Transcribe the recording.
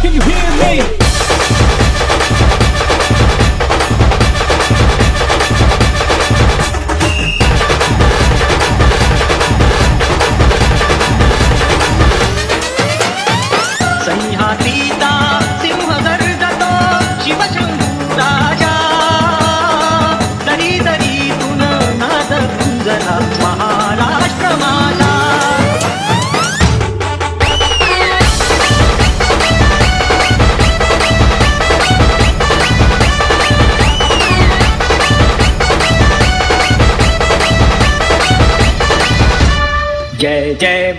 Can you hear me? सह्याद्रीचा सिंह गर्जतो शिवशंभू राजा दरी दरीतून नाद गुंजला महाराष्ट्र माझा जय जय